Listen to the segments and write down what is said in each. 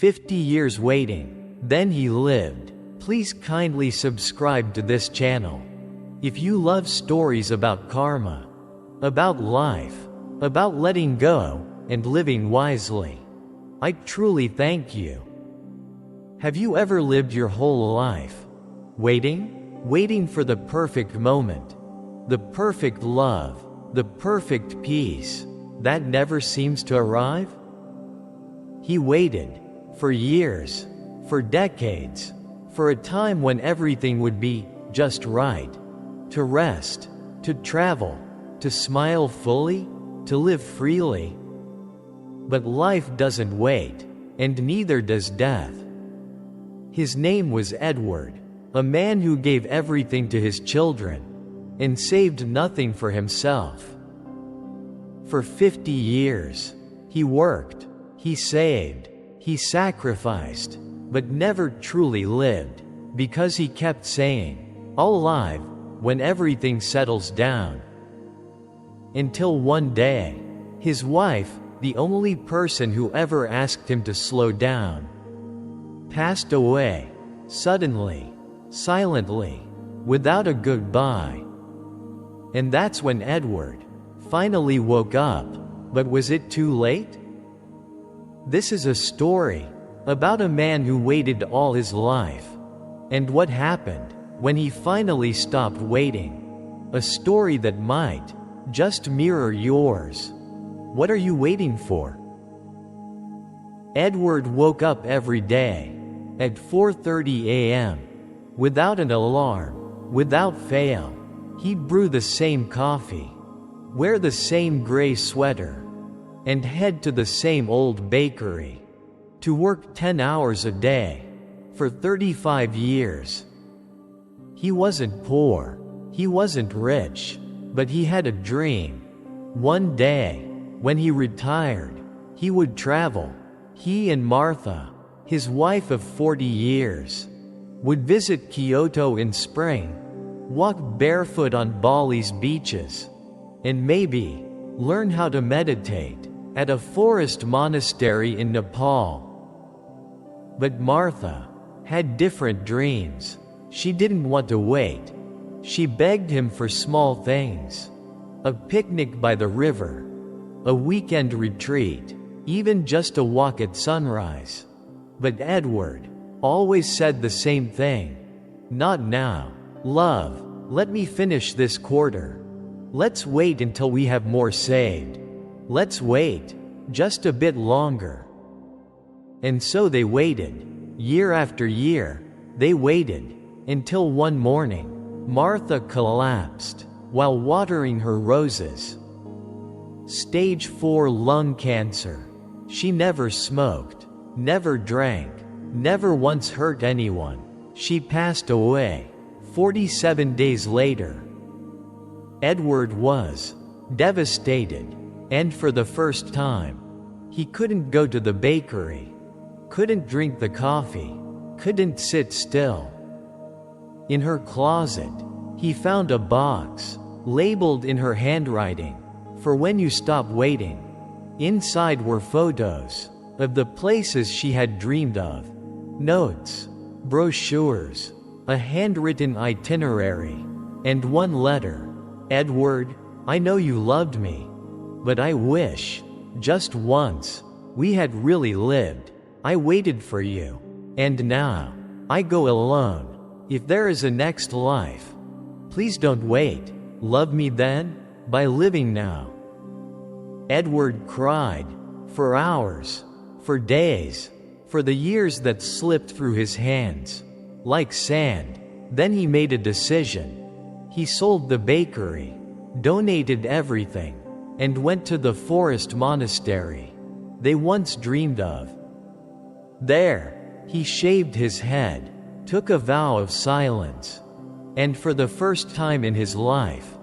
50 years waiting, then he lived. Please kindly subscribe to this channel. If you love stories about karma, about life, about letting go, and living wisely, I truly thank you. Have you ever lived your whole life waiting for the perfect moment, the perfect love, the perfect peace that never seems to arrive? He waited for years, for decades, for a time when everything would be just right, to rest, to travel, to smile fully, to live freely. But life doesn't wait, and neither does death. His name was Edward, a man who gave everything to his children and saved nothing for himself. For 50 years, he worked, he saved, he sacrificed, but never truly lived, because he kept saying, "I'll live when everything settles down." Until one day, his wife, the only person who ever asked him to slow down, passed away, suddenly, silently, without a goodbye. And that's when Edward finally woke up, but was it too late? This is a story about a man who waited all his life, and what happened when he finally stopped waiting. A story that might just mirror yours. What are you waiting for? Edward woke up every day at 4:30 a.m. without an alarm, without fail. He'd brew the same coffee, wear the same gray sweater, and head to the same old bakery, to work 10 hours a day, for 35 years. He wasn't poor, he wasn't rich, but he had a dream. One day, when he retired, he would travel. He and Martha, his wife of 40 years, would visit Kyoto in spring, walk barefoot on Bali's beaches, and maybe learn how to meditate at a forest monastery in Nepal. But Martha had different dreams. She didn't want to wait. She begged him for small things: a picnic by the river, a weekend retreat, even just a walk at sunrise. But Edward always said the same thing: "Not now, love, let me finish this quarter. Let's wait until we have more saved. Let's wait just a bit longer." And so they waited. Year after year, they waited, until one morning, Martha collapsed while watering her roses. Stage 4 lung cancer. She never smoked, never drank, never once hurt anyone. She passed away 47 days later. Edward was devastated, and for the first time, he couldn't go to the bakery, couldn't drink the coffee, couldn't sit still. In her closet, he found a box, labeled in her handwriting, "For when you stop waiting." Inside were photos of the places she had dreamed of, notes, brochures, a handwritten itinerary, and one letter: "Edward, I know you loved me, but I wish, just once, we had really lived. I waited for you, and now, I go alone. If there is a next life, please don't wait. Love me then, by living now." Edward cried, for hours, for days, for the years that slipped through his hands, like sand. Then he made a decision. He sold the bakery, donated everything, and went to the forest monastery they once dreamed of. There, he shaved his head, took a vow of silence, and for the first time in his life,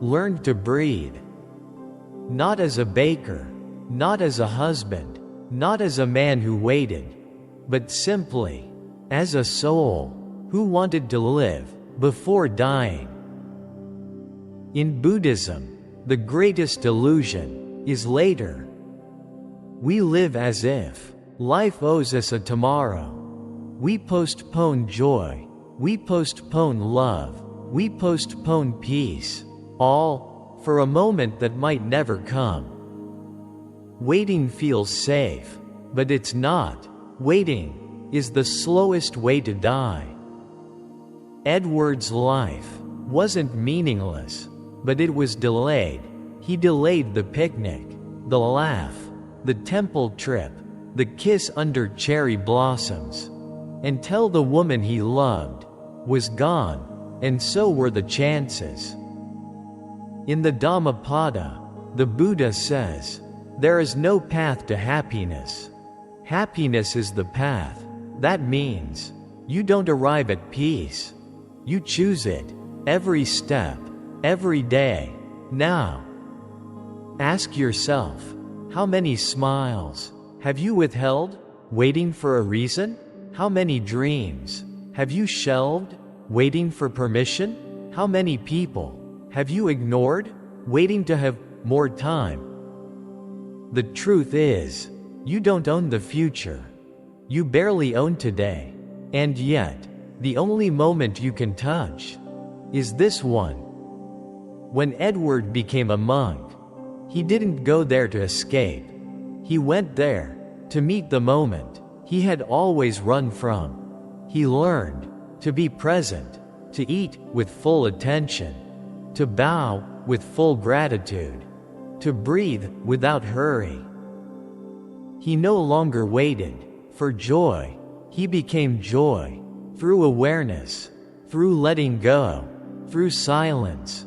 learned to breathe. Not as a baker, not as a husband, not as a man who waited, but simply as a soul who wanted to live before dying. In Buddhism, the greatest illusion is later. We live as if Life owes us a tomorrow. We postpone joy. We postpone love. We postpone peace. All for a moment that might never come. Waiting feels safe, but it's not. Waiting is the slowest way to die. Edward's life wasn't meaningless, but it was delayed. He delayed the picnic, the laugh, the temple trip, the kiss under cherry blossoms, until the woman he loved was gone, and so were the chances. In the Dhammapada, the Buddha says, "There is no path to happiness. Happiness is the path." That means, you don't arrive at peace. You choose it, every step, every day, now. Ask yourself, how many smiles have you withheld, waiting for a reason? How many dreams have you shelved, waiting for permission? How many people have you ignored, waiting to have more time? The truth is, you don't own the future. You barely own today. And yet, the only moment you can touch is this one. When Edward became a monk, he didn't go there to escape. He went there to meet the moment he had always run from. He learned to be present, to eat with full attention, to bow with full gratitude, to breathe without hurry. He no longer waited for joy. He became joy through awareness, through letting go, through silence.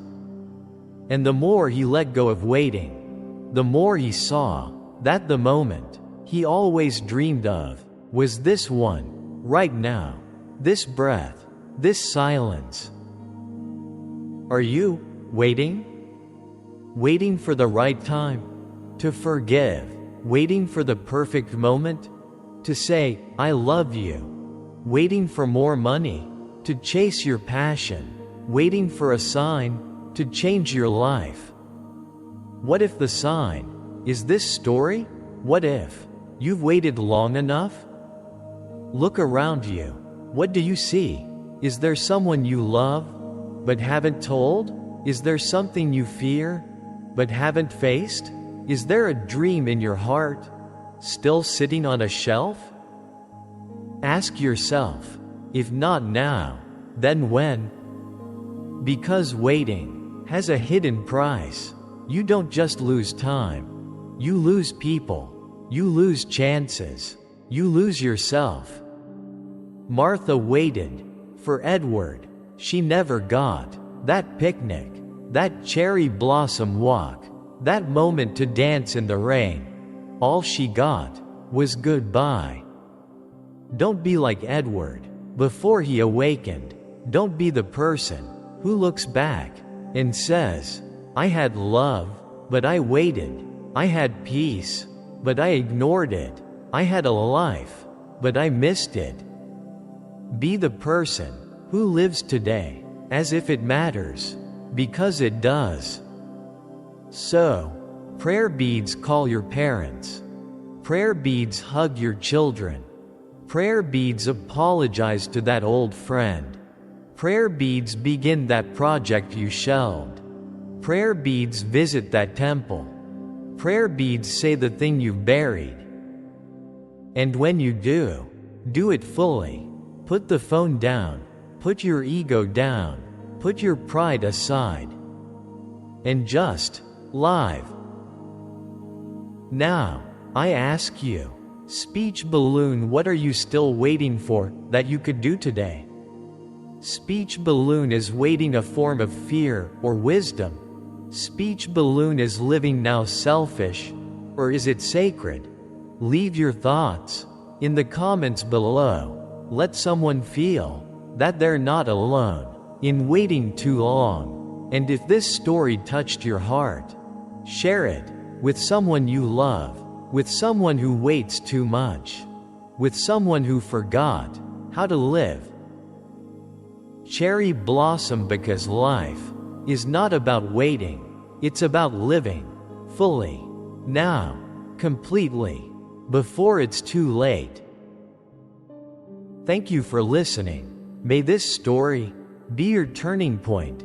And the more he let go of waiting, the more he saw that the moment he always dreamed of was this one, right now, this breath, this silence. Are you waiting? Waiting for the right time to forgive, waiting for the perfect moment to say, "I love you," waiting for more money to chase your passion, waiting for a sign to change your life. What if the sign is this story? What if you've waited long enough? Look around you. What do you see? Is there someone you love but haven't told? Is there something you fear but haven't faced? Is there a dream in your heart still sitting on a shelf? Ask yourself, if not now, then when? Because waiting has a hidden price. You don't just lose time. You lose people. You lose chances. You lose yourself. Martha waited for Edward. She never got that picnic, that cherry blossom walk, that moment to dance in the rain. All she got was goodbye. Don't be like Edward before he awakened. Don't be the person who looks back and says, "I had love, but I waited. I had peace, but I ignored it. I had a life, but I missed it." Be the person who lives today as if it matters, because it does. So, prayer beads call your parents. Prayer beads hug your children. Prayer beads apologize to that old friend. Prayer beads begin that project you shelved. Prayer beads visit that temple. Prayer beads say the thing you've buried. And when you do it fully. Put the phone down. Put your ego down. Put your pride aside. And just live. Now, I ask you, speech balloon, what are you still waiting for that you could do today? Speech balloon is waiting a form of fear or wisdom. Speech balloon is living now selfish, or is it sacred? Leave your thoughts in the comments below. Let someone feel that they're not alone in waiting too long. And if this story touched your heart, share it with someone you love, with someone who waits too much, with someone who forgot how to live. Cherry blossom, because life is not about waiting, it's about living fully, now, completely. before it's too late. Thank you for listening. May this story be your turning point